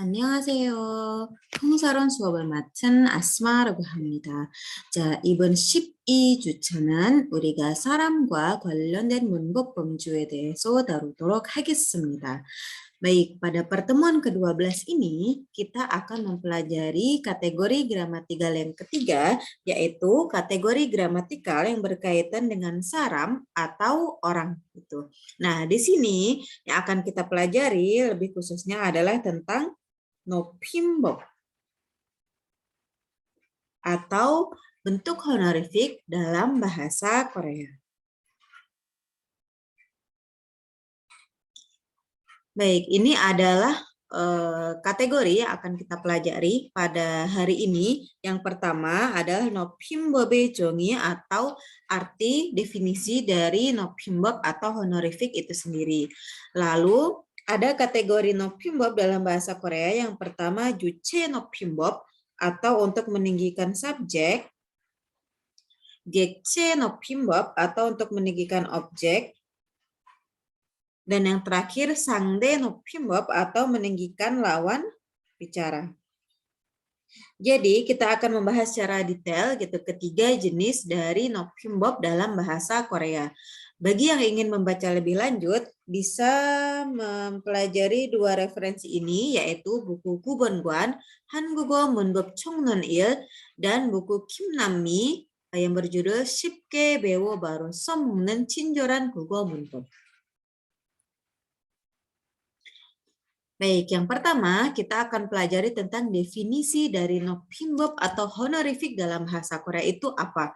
안녕하세요. 통사론 수업을 맡은 아스마라고 합니다. 자, 이번 12주차는 우리가 사람과 관련된 문법 범주에 대해서 다루도록 하겠습니다. Baik, pada pertemuan ke-12 ini, kita akan mempelajari kategori gramatikal yang ketiga, yaitu kategori gramatikal yang berkaitan dengan saram atau orang. Gitu. Nah, di sini yang akan kita pelajari lebih khususnya adalah tentang 높임법 atau bentuk honorific dalam bahasa Korea. Baik, ini adalah kategori yang akan kita pelajari pada hari ini. Yang pertama adalah 높임법의 종이 atau arti definisi dari 높임법 atau honorific itu sendiri. Lalu ada kategori 높임법 dalam bahasa Korea. Yang pertama 주체 높임법 atau untuk meninggikan subjek, 객체 높임법 atau untuk meninggikan objek, dan yang terakhir 상대 높임법 atau meninggikan lawan bicara. Jadi kita akan membahas secara detail gitu ketiga jenis dari 높임법 dalam bahasa Korea. Bagi yang ingin membaca lebih lanjut, bisa mempelajari dua referensi ini, yaitu buku 구본관 한국어 문법 총론 1 dan buku Kim Nam-mi yang berjudul 쉽게 배워 바로 써먹는 친절한 국어 문법. Baik, yang pertama kita akan pelajari tentang definisi dari 높임법 atau honorific dalam bahasa Korea itu apa.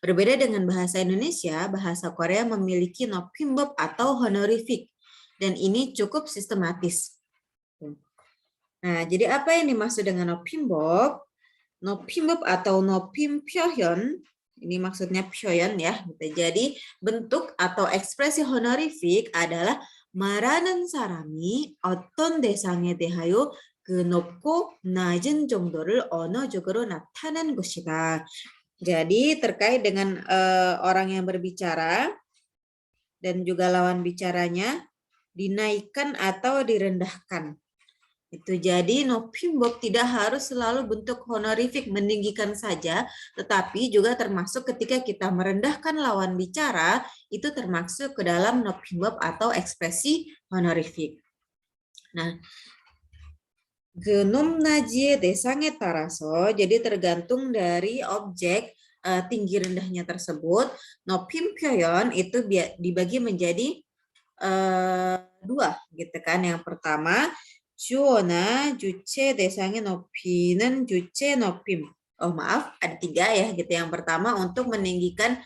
Berbeda dengan bahasa Indonesia, bahasa Korea memiliki 높임법 atau honorific, dan ini cukup sistematis. Nah, jadi apa yang dimaksud dengan 높임법? 높임법 atau 높임 표현, ini maksudnya 표현 ya. Jadi bentuk atau ekspresi honorific adalah 말하는 사람이 어떤 대상에 대하여 그 높고 낮은 정도를 언어적으로 나타낸 것이다. Jadi terkait dengan orang yang berbicara dan juga lawan bicaranya dinaikkan atau direndahkan. Itu jadi 높임법 tidak harus selalu bentuk honorific meninggikan saja, tetapi juga termasuk ketika kita merendahkan lawan bicara, itu termasuk ke dalam 높임법 atau ekspresi honorific. Nah, 높낮이의 대상에 따라서, jadi tergantung dari objek tinggi rendahnya tersebut, 높임 표현 itu dibagi menjadi dua, gitu kan. Yang pertama, 주어나 주체 대상의 높이는 주체 높임. Oh maaf, ada tiga ya gitu. Yang pertama untuk meninggikan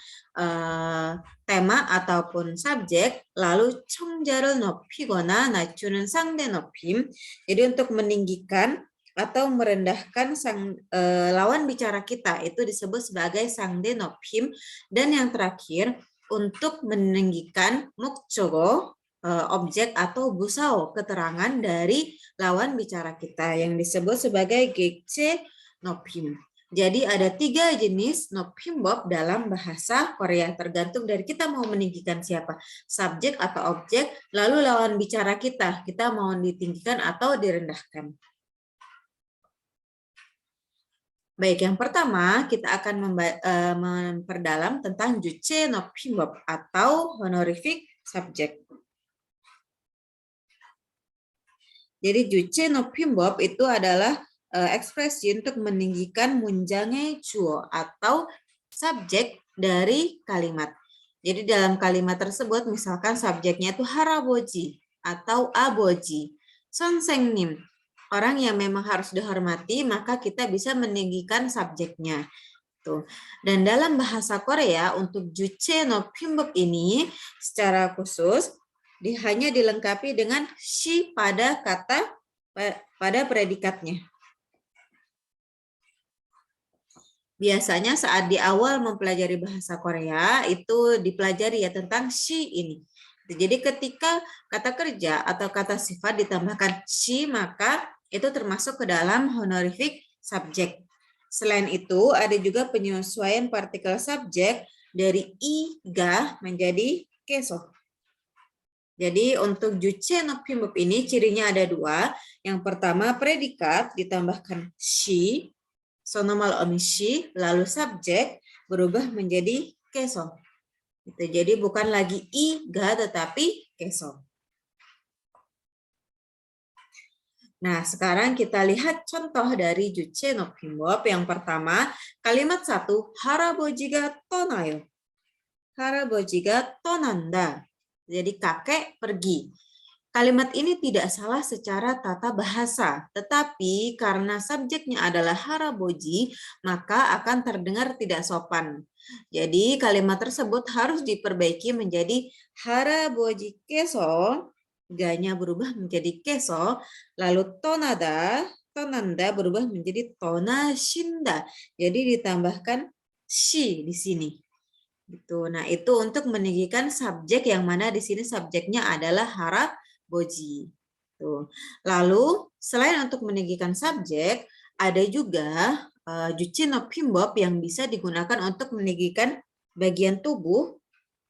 tema ataupun subjek, lalu 청자를 높이거나 낮추는 상대 높임. Jadi untuk meninggikan atau merendahkan lawan bicara kita itu disebut sebagai 상대 높임. Dan yang terakhir untuk meninggikan 목적어, objek atau busao, keterangan dari lawan bicara kita yang disebut sebagai 객체 높임. Jadi ada tiga jenis 높임법 dalam bahasa Korea, tergantung dari kita mau meninggikan siapa, subjek atau objek, lalu lawan bicara kita mau ditinggikan atau direndahkan. Baik, yang pertama kita akan memperdalam tentang 주체 높임법 atau honorific subject. Jadi 주체 높임법 itu adalah ekspresi untuk meninggikan 문장의 주어 atau subjek dari kalimat. Jadi dalam kalimat tersebut misalkan subjeknya itu 할아버지 atau 아버지, 선생님, orang yang memang harus dihormati, maka kita bisa meninggikan subjeknya. Tuh. Dan dalam bahasa Korea untuk 주체 높임법 ini secara khusus hanya dilengkapi dengan shi pada predikatnya. Biasanya saat di awal mempelajari bahasa Korea itu dipelajari ya tentang shi ini. Jadi ketika kata kerja atau kata sifat ditambahkan shi, maka itu termasuk ke dalam honorific subject. Selain itu ada juga penyesuaian partikel subjek dari i, ga menjadi keso. Jadi untuk juche no pinbab ini cirinya ada dua. Yang pertama predikat ditambahkan shi, sonomal on shi, lalu subjek berubah menjadi keso. Gitu. Jadi bukan lagi i, ga, tetapi keso. Nah, sekarang kita lihat contoh dari juche no pinbab. Yang pertama, kalimat 1, harabojiga tonayo. Harabojiga tonanda. Jadi kakek pergi. Kalimat ini tidak salah secara tata bahasa, tetapi karena subjeknya adalah haraboji, maka akan terdengar tidak sopan. Jadi kalimat tersebut harus diperbaiki menjadi haraboji keso, ganya berubah menjadi keso, lalu tonanda berubah menjadi tonashinda. Jadi ditambahkan shi di sini. Gitu. Nah, itu untuk meninggikan subjek yang mana di sini subjeknya adalah haraboji. Tuh. Lalu, selain untuk meninggikan subjek, ada juga juchi no pinbab yang bisa digunakan untuk meninggikan bagian tubuh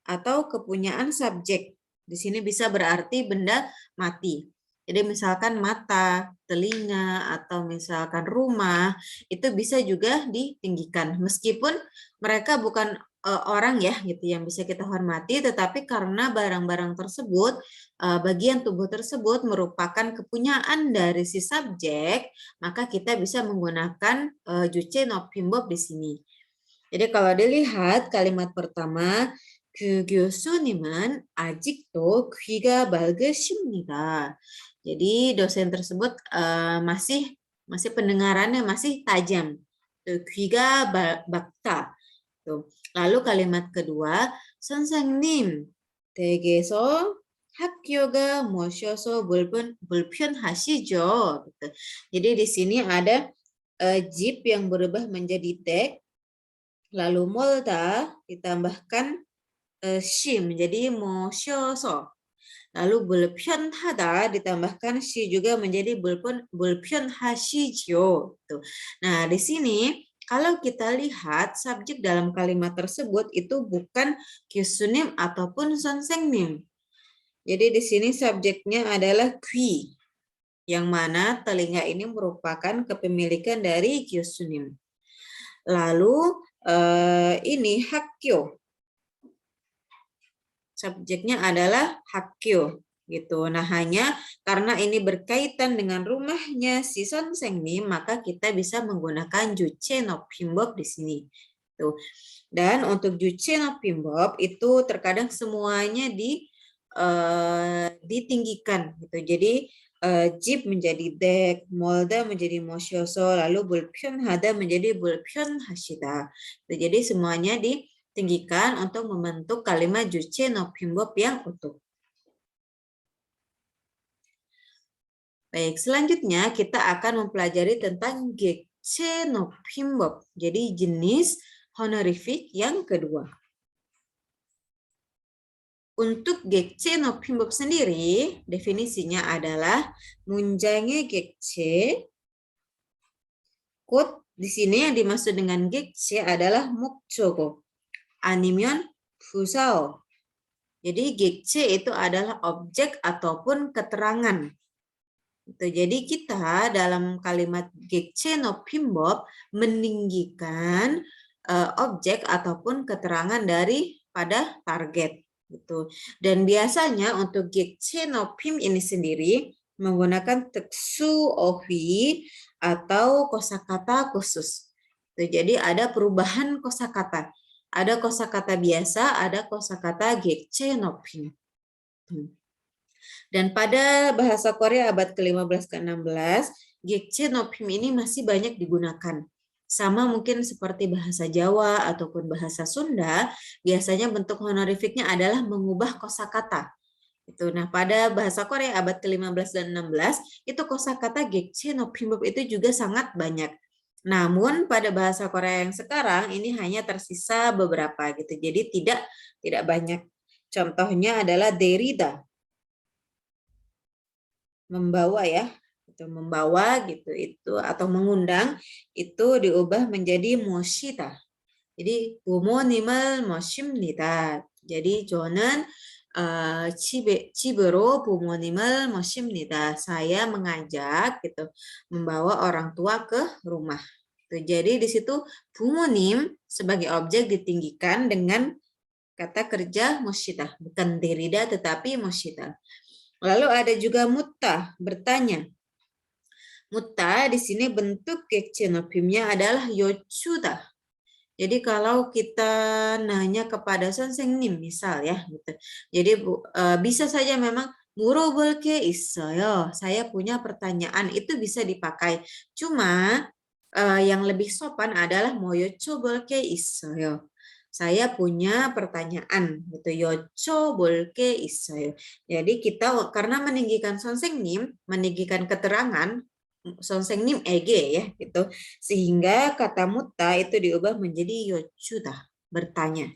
atau kepunyaan subjek. Di sini bisa berarti benda mati. Jadi misalkan mata, telinga, atau misalkan rumah, itu bisa juga ditinggikan. Meskipun mereka bukan orang ya gitu yang bisa kita hormati, tetapi karena barang-barang tersebut, bagian tubuh tersebut merupakan kepunyaan dari si subjek, maka kita bisa menggunakan juche no pinbab di sini. Jadi kalau dilihat kalimat pertama, 그 교수님은 아직도 귀가 밝으십니다. Jadi dosen tersebut masih pendengarannya masih tajam. 귀가 밝다. Lalu kalimat kedua, 선생님 댁에서 학교가 모셔서 불편하시죠. Jadi di sini ada jeep yang berubah menjadi tek, lalu molda ditambahkan shi menjadi 모셔서. Lalu 불편하다 ditambahkan shi juga menjadi 불편하시죠. Nah, di sini kalau kita lihat subjek dalam kalimat tersebut itu bukan 교수님 ataupun 선생님. Jadi di sini subjeknya adalah 귀, yang mana telinga ini merupakan kepemilikan dari 교수님. Lalu ini hakyo. Subjeknya adalah hakyo gitu. Nah, hanya karena ini berkaitan dengan rumahnya si Sonsengnim, maka kita bisa menggunakan juche no pinbab di sini. Tuh. Dan untuk juche no pinbab itu terkadang semuanya ditinggikan gitu. Jadi jeep menjadi dek, molda menjadi mosyoso, lalu 불편하다 menjadi 불편하시다. Jadi semuanya ditinggikan untuk membentuk kalimat juche no pinbab yang utuh. Baik, selanjutnya kita akan mempelajari tentang gekche no pinbab. Jadi jenis honorific yang kedua. Untuk gekche no pinbab sendiri, definisinya adalah 문장의 gekche. Quote di sini yang dimaksud dengan gekche adalah 목적어, 아니면 부사어. Jadi gekche itu adalah objek ataupun keterangan. Jadi kita dalam kalimat gekche no pinbab meninggikan objek ataupun keterangan daripada target. Gitu. Dan biasanya untuk gekche no pim ini sendiri menggunakan teksu ohi atau kosakata khusus. Jadi ada perubahan kosakata. Ada kosakata biasa, ada kosakata gekche no pim. Dan pada bahasa Korea abad ke-15 ke-16, gekche no pim ini masih banyak digunakan. Sama mungkin seperti bahasa Jawa ataupun bahasa Sunda, biasanya bentuk honorifiknya adalah mengubah kosakata. Nah, pada bahasa Korea abad ke-15 dan 16, itu kosakata gekche no pinbab itu juga sangat banyak. Namun pada bahasa Korea yang sekarang ini hanya tersisa beberapa gitu. Jadi tidak banyak. Contohnya adalah derida. Membawa ya. Membawa gitu itu atau mengundang itu diubah menjadi moshita. Jadi 부모님을 모십니다. Jadi 저는 집으로 부모님을 모십니다. Saya mengajak gitu, membawa orang tua ke rumah. Tuh, jadi di situ bumonim sebagai objek ditinggikan dengan kata kerja moshita, bukan derida tetapi moshita. Lalu ada juga mutta, bertanya. Mutta di sini bentuk gekchenopimnya adalah yochuda. Jadi kalau kita nanya kepada 선생님 misal ya gitu. Jadi bisa saja memang 물어볼 게 있어요. Saya punya pertanyaan, itu bisa dipakai. Cuma yang lebih sopan adalah mau 여쭤볼 게 있어요. Saya punya pertanyaan gitu. 여쭤볼 게 있어요. Jadi kita karena meninggikan 선생님, meninggikan keterangan 선생님 에게 ya gitu, sehingga kata mutta itu diubah menjadi yochuda, bertanya.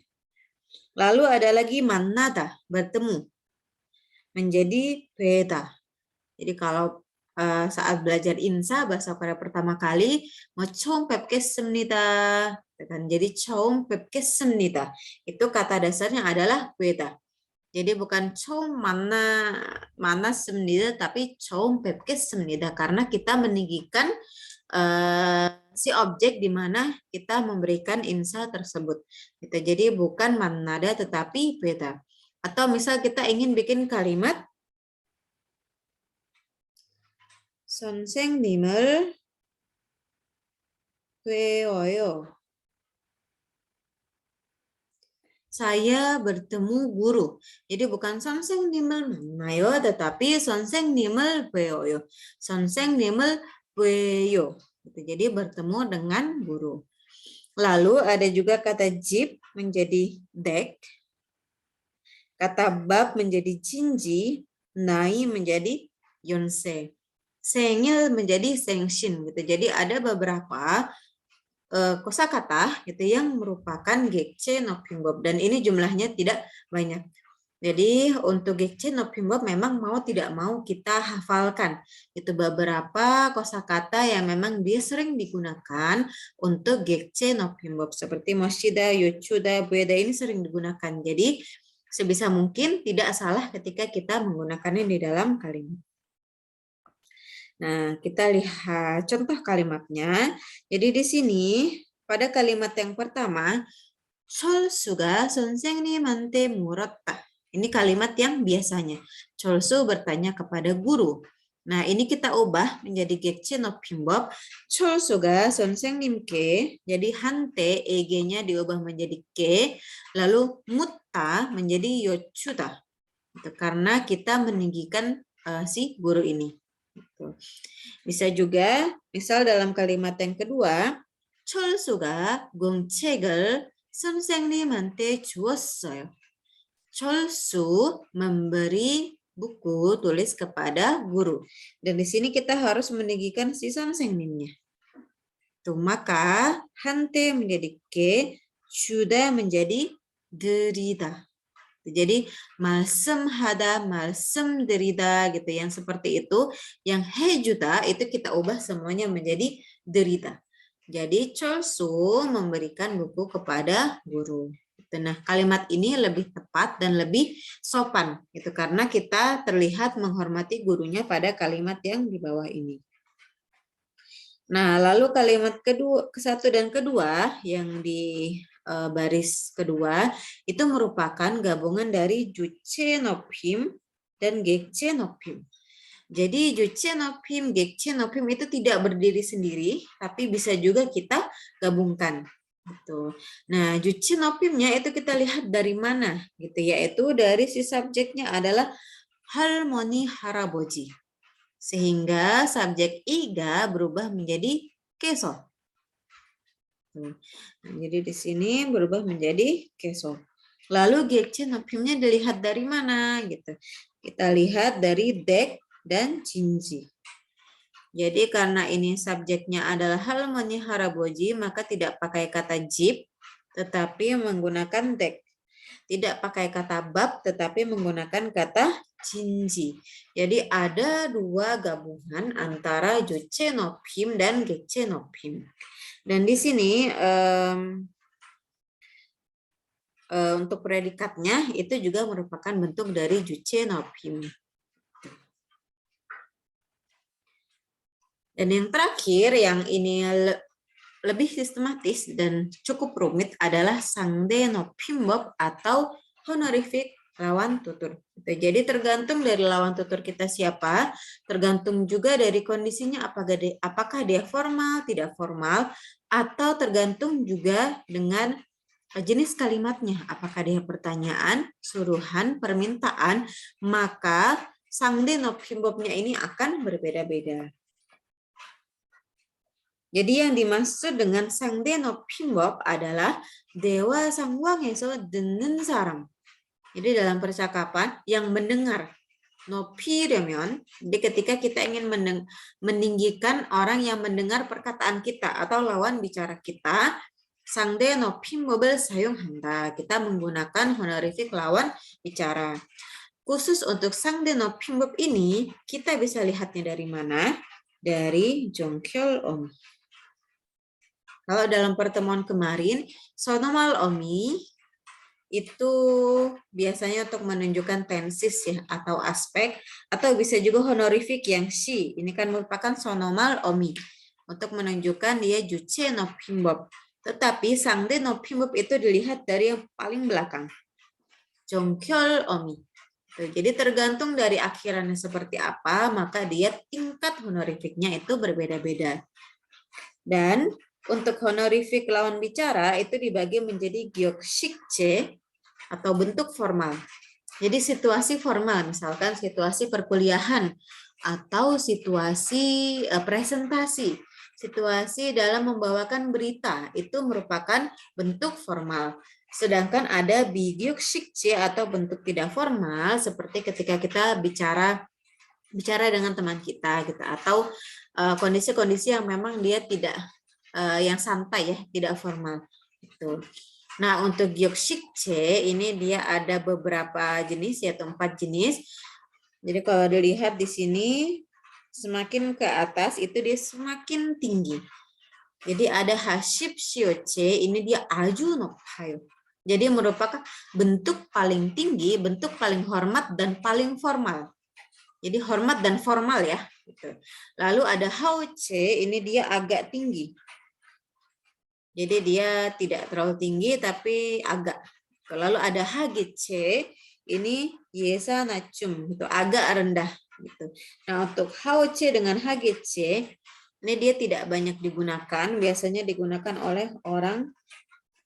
Lalu ada lagi 만나다, bertemu, menjadi 뵈다. Jadi kalau saat belajar insa bahasa Korea pertama kali 처음 뵙겠습니다, jadi 처음 뵙겠습니다 itu kata dasarnya adalah 뵈다. Jadi bukan 처음 만났습니다, tapi 처음 뵙겠습니다. Karena kita meninggikan si objek di mana kita memberikan insa tersebut. Gitu. Jadi bukan 만나다, tetapi beda. Atau misal kita ingin bikin kalimat 선생님을 뵈어요. Saya bertemu guru. Jadi bukan 선생님을 만나요, tetapi 선생님을 뵈어요. 선생님을 뵈요. Jadi bertemu dengan guru. Lalu ada juga kata 집 menjadi dek, kata bab menjadi jinji, 나이 menjadi yonsei, 생일 menjadi sengshin. Gitu. Jadi ada beberapa kosakata gitu yang merupakan gekche no pinbob, dan ini jumlahnya tidak banyak. Jadi untuk gekche no pinbob memang mau tidak mau kita hafalkan. Itu beberapa kosakata yang memang dia sering digunakan untuk gekche no pinbob seperti moshida, yochuda, bueda ini sering digunakan. Jadi sebisa mungkin tidak salah ketika kita menggunakannya di dalam kalimat. Nah, kita lihat contoh kalimatnya. Jadi di sini pada kalimat yang pertama, 철수가 선생님한테 물었다. Ini kalimat yang biasanya. 철수 bertanya kepada guru. Nah, ini kita ubah menjadi gekche no pinbob. 철수가 선생님께, jadi hante, eg-nya diubah menjadi ke, lalu mutta menjadi yochuda. Itu karena kita meninggikan si guru ini. Bisa juga, misal dalam kalimat yang kedua, 철수가 공책을 선생님한테 주었어요. 철수 memberi buku tulis kepada guru. Dan di sini kita harus meninggikan si 선생님nya. Tuh, maka hante menjadi ke, 주다 menjadi 드리다. Jadi 말씀하다, 말씀드리다 gitu, yang seperti itu. Yang 해주다 itu kita ubah semuanya menjadi 드리다. Jadi 철수 memberikan buku kepada guru. Nah, kalimat ini lebih tepat dan lebih sopan gitu karena kita terlihat menghormati gurunya pada kalimat yang di bawah ini. Nah, lalu kalimat kedua, ke-1 dan kedua yang di baris kedua itu merupakan gabungan dari juche nopim dan gekche nopim. Jadi juche nopim, gekche nopim itu tidak berdiri sendiri, tapi bisa juga kita gabungkan. Gitu. Nah, juche nopimnya itu kita lihat dari mana, gitu, yaitu dari si subjeknya adalah 할머니 할아버지. Sehingga subjek iga berubah menjadi keso. Nah, jadi di sini berubah menjadi keso. Lalu gekche nopimnya dilihat dari mana gitu. Kita lihat dari dek dan jinji. Jadi karena ini subjeknya adalah 할머니 할아버지, maka tidak pakai kata jip tetapi menggunakan dek. Tidak pakai kata bab tetapi menggunakan kata jinji. Jadi ada dua gabungan antara juche nopim dan gekche nopim. Dan di sini untuk predikatnya itu juga merupakan bentuk dari juche nopim. Dan yang terakhir yang ini lebih sistematis dan cukup rumit adalah sangde nopimbob atau honorific lawan tutur. Jadi tergantung dari lawan tutur kita siapa, tergantung juga dari kondisinya apakah dia formal, tidak formal, atau tergantung juga dengan jenis kalimatnya, apakah dia pertanyaan, suruhan, permintaan, maka sangde nopimbobnya ini akan berbeda-beda. Jadi yang dimaksud dengan sangde nopimbob adalah dewa sangwang에서 듣는 사람. Jadi dalam percakapan yang mendengar. Nopi려면, jadi ketika kita ingin meninggikan orang yang mendengar perkataan kita atau lawan bicara kita, 상대 높임법을 사용한다. Kita menggunakan honorific lawan bicara. Khusus untuk 상대 높임법 ini, kita bisa lihatnya dari mana? Dari Jongkyol Omi. Kalau dalam pertemuan kemarin, sonomal Omi itu biasanya untuk menunjukkan tensis ya atau aspek, atau bisa juga honorific yang shi. Ini kan merupakan sonomal Omi untuk menunjukkan dia juche nopimbob. Tetapi sangde nopimbob itu dilihat dari yang paling belakang. Jongkyol Omi. Jadi tergantung dari akhirannya seperti apa, maka dia tingkat honorifiknya itu berbeda-beda. Dan untuk honorific lawan bicara itu dibagi menjadi gyeoksikje atau bentuk formal. Jadi situasi formal, misalkan situasi perkuliahan atau situasi presentasi, situasi dalam membawakan berita, itu merupakan bentuk formal. Sedangkan ada bigyuksikje atau bentuk tidak formal, seperti ketika kita bicara dengan teman kita gitu, atau kondisi-kondisi yang memang dia tidak yang santai ya, tidak formal gitu. Nah, untuk gyeoksikje ini dia ada beberapa jenis, yaitu 4 jenis. Jadi kalau dilihat di sini semakin ke atas itu dia semakin tinggi. Jadi ada hashipsyoche, ini dia aju nophayo. Jadi merupakan bentuk paling tinggi, bentuk paling hormat dan paling formal. Jadi hormat dan formal ya. Gitu. Lalu ada haoche, ini dia agak tinggi. Jadi dia tidak terlalu tinggi tapi agak. Lalu ada hageche, ini yesa nachum, itu agak rendah. Gitu. Nah untuk haoche dengan hageche, ini dia tidak banyak digunakan, biasanya digunakan oleh orang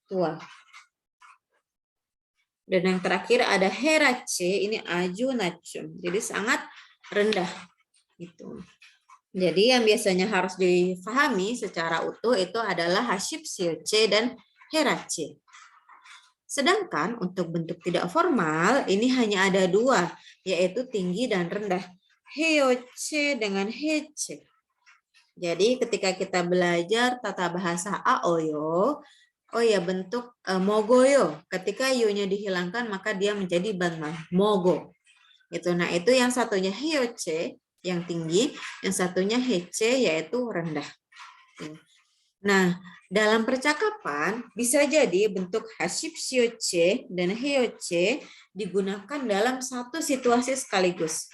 tua. Dan yang terakhir ada herache, ini aju nachum, jadi sangat rendah. Gitu. Jadi yang biasanya harus difahami secara utuh itu adalah hashipsyoche dan herache. Sedangkan untuk bentuk tidak formal ini hanya ada 2, yaitu tinggi dan rendah. Heoche dengan heche. Jadi ketika kita belajar tata bahasa Aoyo, oh ya bentuk mogoyo. Ketika yu-nya dihilangkan maka dia menjadi banmal, mogo. Gitu. Nah itu yang satunya heoche, yang tinggi, yang satunya hece yaitu rendah. Nah, dalam percakapan bisa jadi bentuk hashipsyoche dan heoche digunakan dalam satu situasi sekaligus.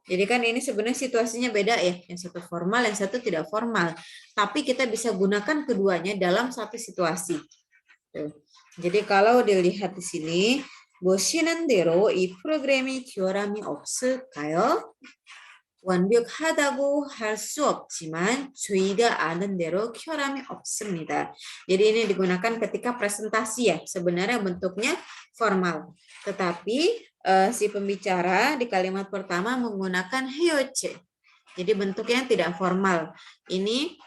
Jadi kan ini sebenarnya situasinya beda ya, yang satu formal, yang satu tidak formal. Tapi kita bisa gunakan keduanya dalam satu situasi. Jadi kalau dilihat di sini, 보시는 대로 이 프로그램이 교람이 없을까요? 완벽하다고 할 수 없지만 저희가 아는 대로 교람이 없습니다. Jadi ini digunakan ketika presentasi ya, sebenarnya bentuknya formal. Tetapi si pembicara di kalimat pertama menggunakan heoche. Jadi bentuknya tidak formal. Ini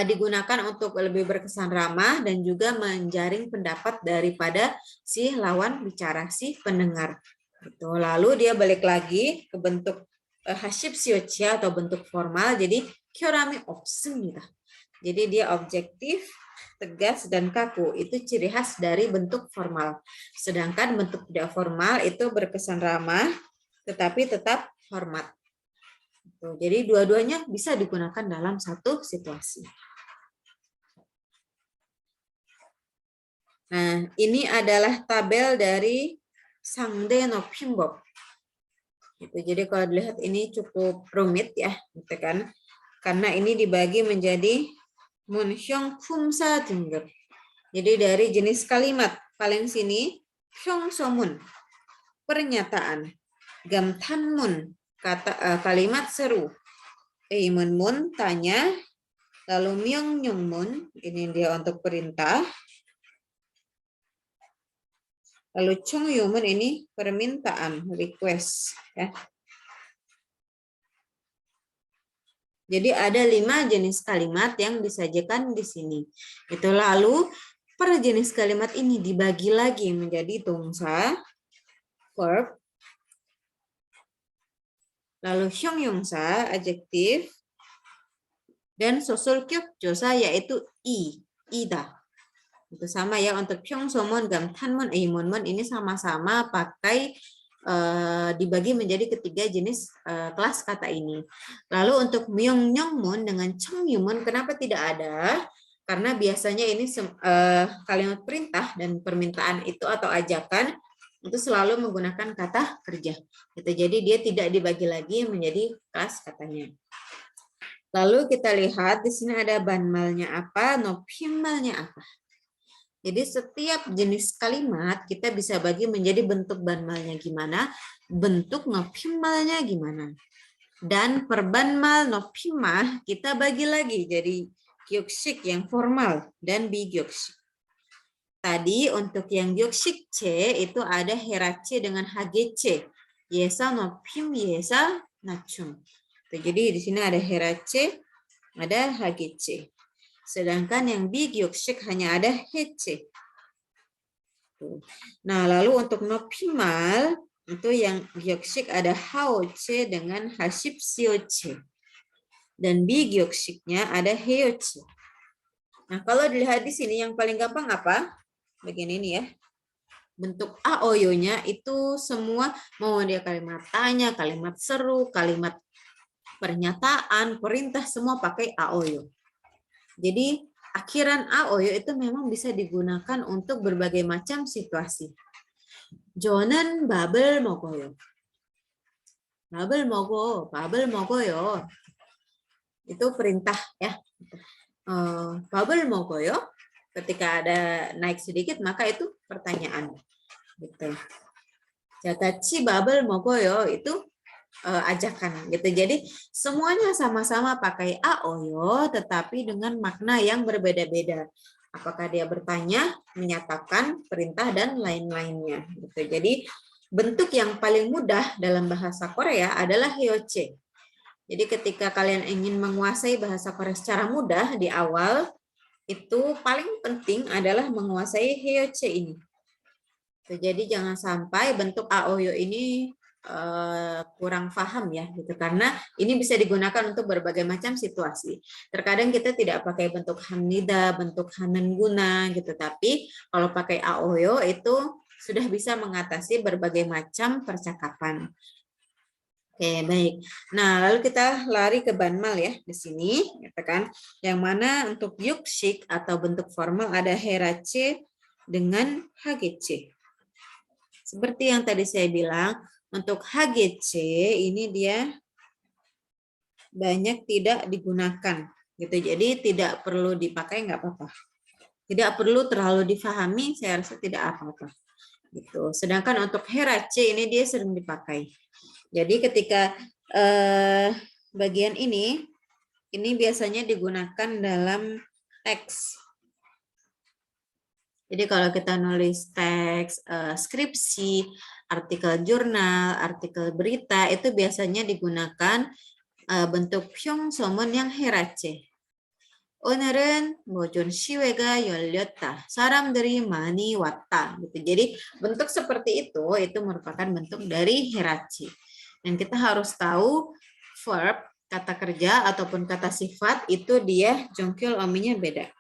digunakan untuk lebih berkesan ramah dan juga menjaring pendapat daripada si lawan bicara, si pendengar. Lalu dia balik lagi ke bentuk hashipsyoche atau bentuk formal, jadi 교람이 없습니다. Jadi dia objektif, tegas, dan kaku. Itu ciri khas dari bentuk formal. Sedangkan bentuk tidak formal itu berkesan ramah, tetapi tetap hormat. Jadi dua-duanya bisa digunakan dalam satu situasi. Nah, ini adalah tabel dari Sangde no Pinbok. Gitu. Jadi kalau dilihat ini cukup rumit ya, gitu kan? Karena ini dibagi menjadi munhyong kumsa 등급. Jadi dari jenis kalimat paling sini 평소문 pernyataan, gamtanmun kalimat seru, eimunmun tanya, lalu myongnyungmun ini dia untuk perintah, lalu chongyumun ini permintaan, request ya. Jadi ada 5 jenis kalimat yang disajikan di sini. Itu lalu per jenis kalimat ini dibagi lagi menjadi dongsa, verb, lalu hyongyongsa, adjektif, dan sosul kyokjosa yaitu ida. Itu sama ya untuk 평소문, gamtanmun, eimunmun ini sama-sama pakai dibagi menjadi ketiga jenis kelas kata ini. Lalu untuk myongnyongmun dengan chongyumun kenapa tidak ada? Karena biasanya ini kalimat perintah dan permintaan itu atau ajakan itu selalu menggunakan kata kerja. Gitu. Jadi dia tidak dibagi lagi menjadi kelas katanya. Lalu kita lihat di sini ada banmalnya apa, nophimalnya apa. Jadi setiap jenis kalimat kita bisa bagi menjadi bentuk banmalnya gimana, bentuk nophimalnya gimana. Dan per banmal nophimah kita bagi lagi jadi gyoksik yang formal dan bigyoksik. Tadi untuk yang gyoksik C itu ada herace dengan hgc. Yesa nophim yesa nachum. Jadi di sini ada herace, ada hgc. Sedangkan yang bigyoksik hanya ada hece. Nah, lalu untuk nopimal itu yang gyoksik ada haoce dengan hashipsioce. Dan bigyoksiknya ada heoce. Nah, kalau dilihat di sini yang paling gampang apa? Begini nih ya. Bentuk aoyo-nya itu semua mau dia kalimat tanya, kalimat seru, kalimat pernyataan, perintah semua pakai aoyo. Jadi akhiran aoyo itu memang bisa digunakan untuk berbagai macam situasi. 저는 밥을 먹어요. 밥을 먹어요. Itu perintah ya. 밥을 먹어요. Ketika ada naik sedikit maka itu pertanyaan. Gitu. Jatachi 밥을 먹어요 itu ajakan gitu. Jadi semuanya sama-sama pakai aoyo tetapi dengan makna yang berbeda-beda. Apakah dia bertanya, menyatakan, perintah dan lain-lainnya gitu. Jadi bentuk yang paling mudah dalam bahasa Korea adalah hyoche. Jadi ketika kalian ingin menguasai bahasa Korea secara mudah di awal itu paling penting adalah menguasai hyoche ini. Jadi jangan sampai bentuk aoyo ini kurang paham ya gitu karena ini bisa digunakan untuk berbagai macam situasi. Terkadang kita tidak pakai bentuk hamnida, bentuk hanenguna gitu, tapi kalau pakai aoyo itu sudah bisa mengatasi berbagai macam percakapan. Oke, baik. Nah, lalu kita lari ke banmal ya di sini, gitu kan. Yang mana untuk yuksik atau bentuk formal ada herace dengan hagece. Seperti yang tadi saya bilang, untuk HGC ini dia banyak tidak digunakan gitu. Jadi tidak perlu dipakai nggak apa-apa. Tidak perlu terlalu difahami, saya rasa tidak apa-apa. Gitu. Sedangkan untuk herace ini dia sering dipakai. Jadi ketika bagian ini biasanya digunakan dalam teks. Jadi kalau kita nulis teks skripsi, artikel jurnal, artikel berita, itu biasanya digunakan bentuk 평소문 yang herace. 오늘은 전시회가 열렸다. 사람들이 많이 왔다. Gitu. Jadi bentuk seperti itu merupakan bentuk dari herace. Dan kita harus tahu verb, kata kerja ataupun kata sifat itu dia jongkyol ominya beda.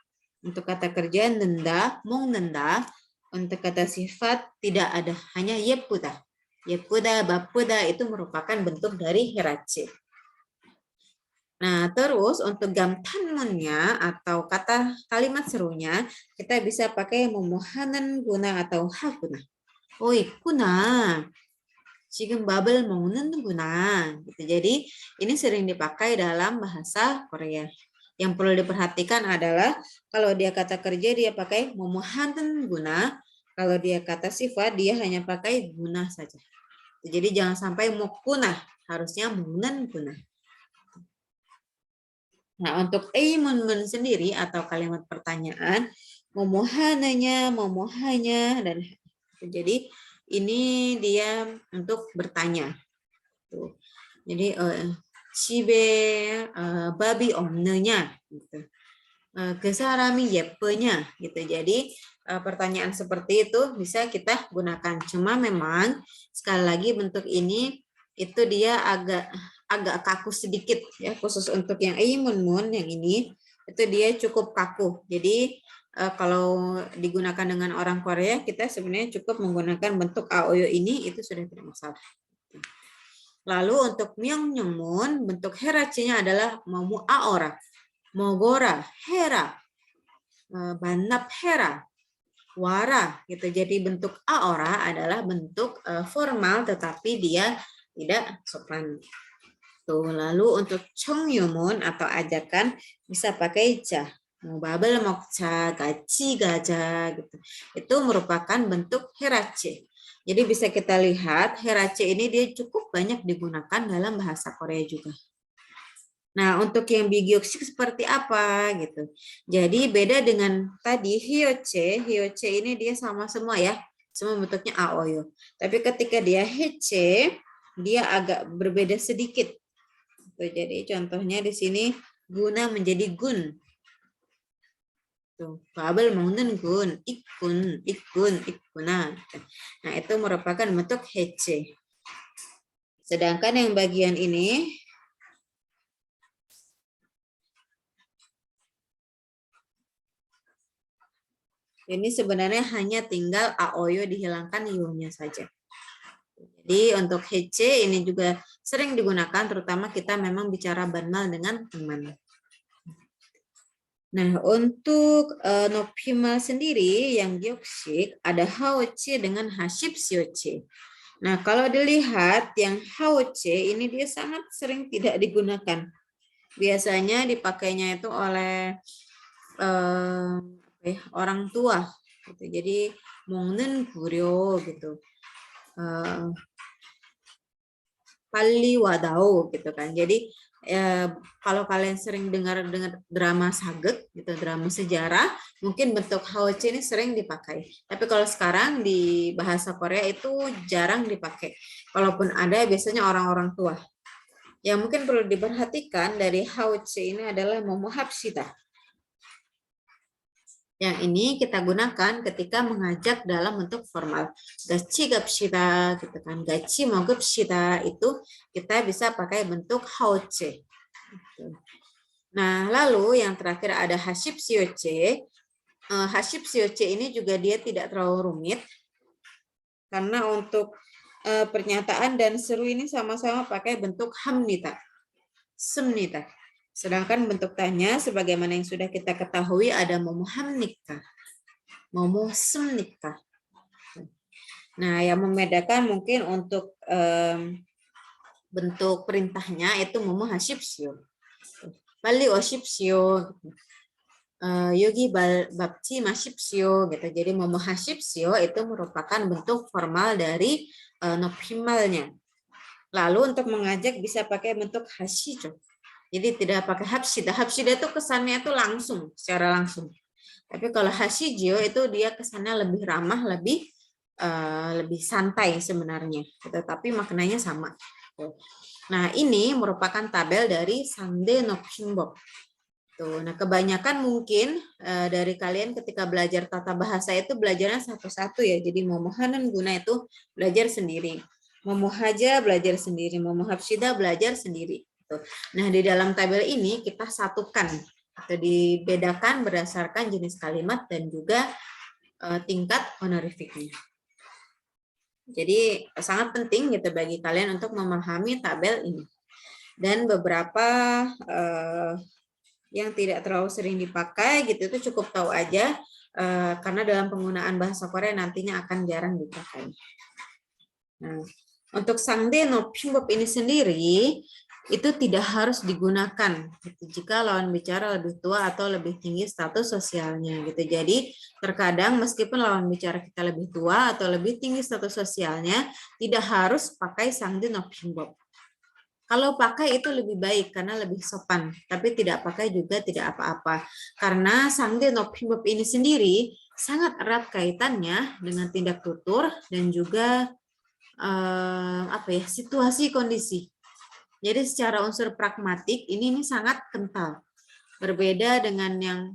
Untuk kata kerja nenda, 먹는다. Untuk kata sifat tidak ada, hanya 예쁘다. 예쁘다, 바쁘다 itu merupakan bentuk dari herace. Nah, terus untuk gamtanmunnya atau kata kalimat serunya, kita bisa pakai memohanan guna atau haguna. Oh, ikuna. 지금 밥을 먹는구나. Gitu. Jadi, ini sering dipakai dalam bahasa Korea. Yang perlu diperhatikan adalah kalau dia kata kerja dia pakai memohanan guna, kalau dia kata sifat dia hanya pakai guna saja. Jadi jangan sampai mokuna, harusnya munan guna. Nah, untuk eimunmun sendiri atau kalimat pertanyaan, momohanya, dan jadi ini dia untuk bertanya. Tuh. Jadi cibe babi omnenya gitu. Ke sarami yeppenya gitu. Jadi pertanyaan seperti itu bisa kita gunakan. Cuma memang sekali lagi bentuk ini itu dia agak kaku sedikit ya, khusus untuk yang eimunmun yang ini itu dia cukup kaku. Jadi kalau digunakan dengan orang Korea kita sebenarnya cukup menggunakan bentuk aoyo ini itu sudah tidak masalah. Lalu untuk myongnyungmun bentuk heracinya adalah momu aora, mogora, hera, banap hera, wara gitu. Jadi bentuk aora adalah bentuk formal tetapi dia tidak sopan. Tuh, lalu untuk 청유문 atau ajakan bisa pakai ja. Mau babel mokca, gaci gaja gitu. Itu merupakan bentuk herace. Jadi bisa kita lihat herace ini dia cukup banyak digunakan dalam bahasa Korea juga. Nah, untuk yang bigyoksik seperti apa gitu. Jadi beda dengan tadi hyoche ini dia sama semua ya. Semua bentuknya aoyo. Tapi ketika dia hece, dia agak berbeda sedikit. Jadi contohnya di sini guna menjadi gun. Tuh, babel menggunakan gun, ikuna. Nah, itu merupakan bentuk hece. Sedangkan yang bagian ini sebenarnya hanya tinggal aoyo dihilangkan yu-nya saja. Jadi untuk hece ini juga sering digunakan terutama kita memang bicara banmal dengan teman. Nah, untuk nopimal sendiri yang gyoksik ada haoche dengan hashipsyoche. Nah, kalau dilihat yang haoche ini dia sangat sering tidak digunakan. Biasanya dipakainya itu oleh orang tua gitu. Jadi 먹는 구려 gitu. Pali wadao gitu kan. Jadi kalau kalian sering dengar drama sagek gitu, drama sejarah, mungkin bentuk haoche ini sering dipakai. Tapi kalau sekarang di bahasa Korea itu jarang dipakai. Kalaupun ada biasanya orang-orang tua. Yang mungkin perlu diperhatikan dari haoche ini adalah momohapshita. Yang ini kita gunakan ketika mengajak dalam bentuk formal. Gachi gapshita, gitu kan. Gachi mogapshita itu kita bisa pakai bentuk haoche. Nah, lalu yang terakhir ada hashipsyoche. Hashipsyoche ini juga dia tidak terlalu rumit. Karena untuk pernyataan dan seru ini sama-sama pakai bentuk hamnita. Semnita. Sedangkan bentuk tanya, sebagaimana yang sudah kita ketahui, ada momohamnika, momosemnika. Nah, yang membedakan mungkin untuk bentuk perintahnya itu momohashipsyo. Bali oshipsyo. Yogi babci mashipsyo. Gitu. Jadi momohashipsyo itu merupakan bentuk formal dari nophimalnya. Lalu untuk mengajak bisa pakai bentuk hashicho. Jadi tidak pakai hapsida. Hapsida itu kesannya itu langsung, secara langsung. Tapi kalau hashijio itu dia kesannya lebih ramah, lebih santai sebenarnya. Tetapi maknanya sama. Nah, ini merupakan tabel dari Sangde no Pimbok. Nah, kebanyakan mungkin dari kalian ketika belajar tata bahasa itu belajarnya satu-satu ya. Jadi momohanan guna itu belajar sendiri. Momohaja belajar sendiri. Momohapsida belajar sendiri. Nah, di dalam tabel ini kita satukan atau dibedakan berdasarkan jenis kalimat dan juga tingkat honorificnya. Jadi sangat penting gitu bagi kalian untuk memahami tabel ini. Dan beberapa yang tidak terlalu sering dipakai gitu itu cukup tahu aja karena dalam penggunaan bahasa Korea nantinya akan jarang dipakai. Nah, untuk sangde no pimbop ini sendiri itu tidak harus digunakan gitu, jika lawan bicara lebih tua atau lebih tinggi status sosialnya gitu. Jadi terkadang meskipun lawan bicara kita lebih tua atau lebih tinggi status sosialnya, tidak harus pakai sangde no pimbop. Kalau pakai itu lebih baik karena lebih sopan, tapi tidak pakai juga tidak apa-apa. Karena sangde no pimbop ini sendiri sangat erat kaitannya dengan tindak tutur dan juga situasi kondisi. Jadi secara unsur pragmatik ini sangat kental. Berbeda dengan yang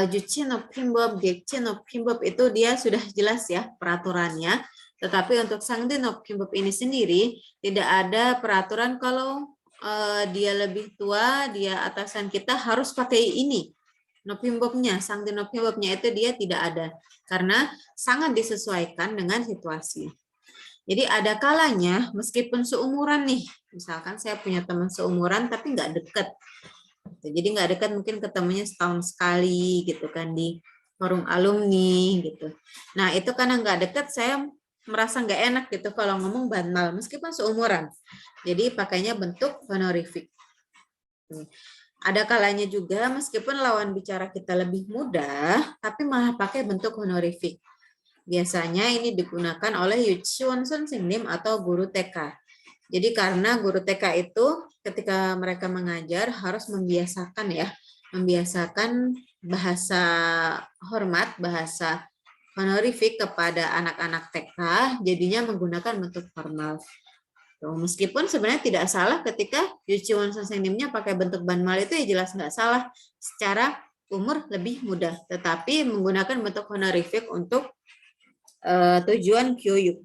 Juche no Pimbop, Gekche no Pimbop itu dia sudah jelas ya peraturannya. Tetapi untuk Sangde no Pimbop ini sendiri tidak ada peraturan kalau dia lebih tua, dia atasan kita harus pakai ini. No Pimbopnya, Sangde no Pimbopnya itu dia tidak ada. Karena sangat disesuaikan dengan situasi. Jadi ada kalanya meskipun seumuran nih, misalkan saya punya teman seumuran tapi nggak dekat. Jadi nggak dekat mungkin ketemunya setahun sekali gitu kan di forum alumni gitu. Nah itu karena nggak dekat saya merasa nggak enak gitu kalau ngomong banmal meskipun seumuran. Jadi pakainya bentuk honorific. Ada kalanya juga meskipun lawan bicara kita lebih muda tapi malah pakai bentuk honorific. Biasanya ini digunakan oleh Yuchiwon Sensingnim atau guru TK. Jadi karena guru TK itu ketika mereka mengajar harus membiasakan bahasa hormat, bahasa honorific kepada anak-anak TK, jadinya menggunakan bentuk formal. Meskipun sebenarnya tidak salah ketika Yuchiwon Sensingnim-nya pakai bentuk banmal itu ya jelas nggak salah secara umur lebih muda, tetapi menggunakan bentuk honorific untuk tujuan kyoyu.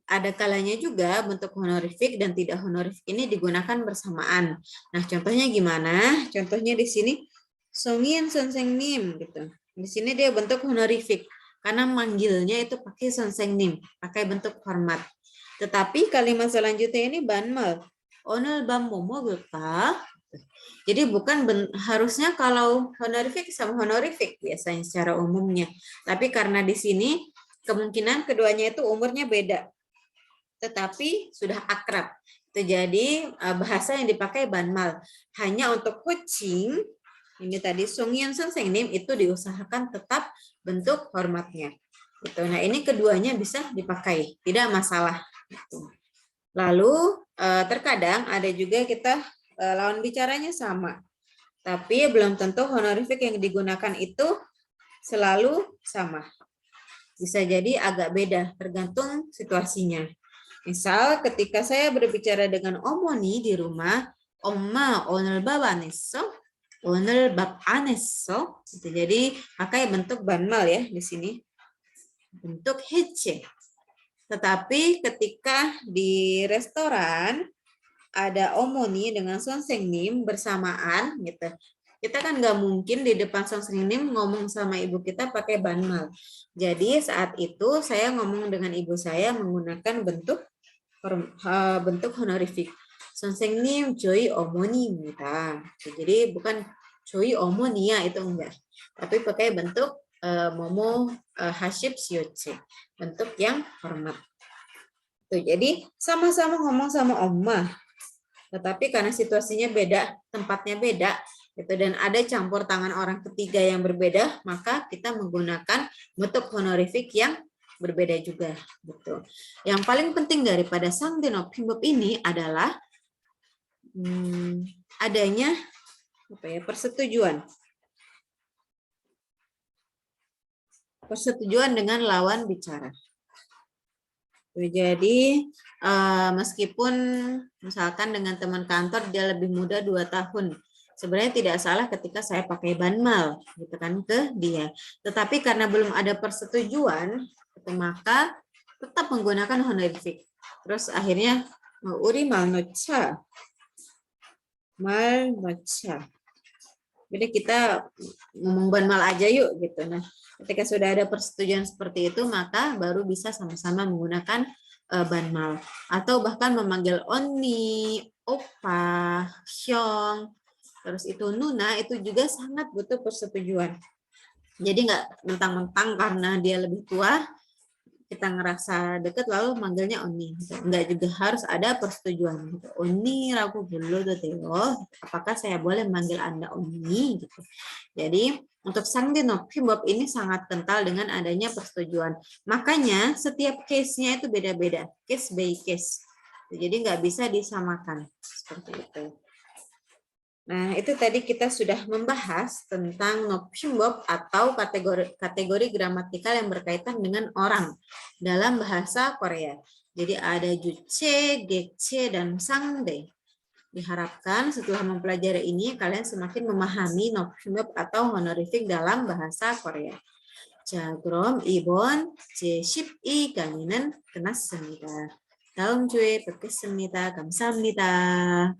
Ada kalanya juga bentuk honorific dan tidak honorific ini digunakan bersamaan. Nah, contohnya gimana? Contohnya di sini Songin Sonsengnim gitu. Di sini dia bentuk honorific karena manggilnya itu pakai Sonsengnim, pakai bentuk hormat. Tetapi kalimat selanjutnya ini banmal. Onel bam momo gelka. Jadi bukan harusnya kalau honorific sama honorific biasanya secara umumnya. Tapi karena di sini kemungkinan keduanya itu umurnya beda. Tetapi sudah akrab. Jadi bahasa yang dipakai banmal. Hanya untuk kucing, ini tadi Songyeon Sensengnim itu diusahakan tetap bentuk hormatnya. Gitu. Nah ini keduanya bisa dipakai, tidak masalah. Gitu. Lalu terkadang ada juga kita lawan bicaranya sama. Tapi belum tentu honorific yang digunakan itu selalu sama. Bisa jadi agak beda, tergantung situasinya. Misal ketika saya berbicara dengan Omoni di rumah, Oma 오늘 밥 안 했어? 오늘 밥 안 했어? Jadi pakai bentuk banmal ya di sini. Bentuk hece. Tetapi ketika di restoran ada Omoni dengan Sonsengnim bersamaan gitu. Kita kan nggak mungkin di depan Sonsengnim ngomong sama ibu kita pakai banmal. Jadi saat itu saya ngomong dengan ibu saya menggunakan bentuk honorific. Sonsengnim 저희 어머니입니다. Jadi bukan 저희 어머니야 itu enggak. Tapi pakai bentuk momo hashib sioche. Bentuk yang hormat. Tuh, jadi sama-sama ngomong sama oma. Tetapi karena situasinya beda, tempatnya beda, gitu, dan ada campur tangan orang ketiga yang berbeda, maka kita menggunakan bentuk honorific yang berbeda juga. Gitu. Yang paling penting daripada Sangde no Pimbop ini adalah adanya persetujuan. Persetujuan dengan lawan bicara. Jadi meskipun misalkan dengan teman kantor dia lebih muda 2 tahun, sebenarnya tidak salah ketika saya pakai banmal gitu kan ke dia. Tetapi karena belum ada persetujuan, maka tetap menggunakan honorific. Terus akhirnya uri malnocha. Malnocha. Jadi kita ngomong banmal aja yuk gitu. Nah, ketika sudah ada persetujuan seperti itu, maka baru bisa sama-sama menggunakan banmal atau bahkan memanggil Onni, Opa, Hyong, terus itu Nuna itu juga sangat butuh persetujuan. Jadi nggak mentang-mentang karena dia lebih tua kita ngerasa deket lalu manggilnya Oni. Enggak juga harus ada persetujuan. Oni ragu dulu tuh Teo. Apakah saya boleh manggil Anda Oni? Gitu. Jadi untuk Sangdino Pimbab ini sangat kental dengan adanya persetujuan. Makanya setiap case-nya itu beda-beda. Case by case. Jadi nggak bisa disamakan. Seperti itu. Nah, itu tadi kita sudah membahas tentang nopimbob atau kategori gramatikal yang berkaitan dengan orang dalam bahasa Korea. Jadi ada juche, gekche, dan sangde. Diharapkan setelah mempelajari ini kalian semakin memahami nopimbob atau honorific dalam bahasa Korea. 자, 그럼 이번 제12 강의는 끝났습니다. 다음 주에 뵙겠습니다. 감사합니다.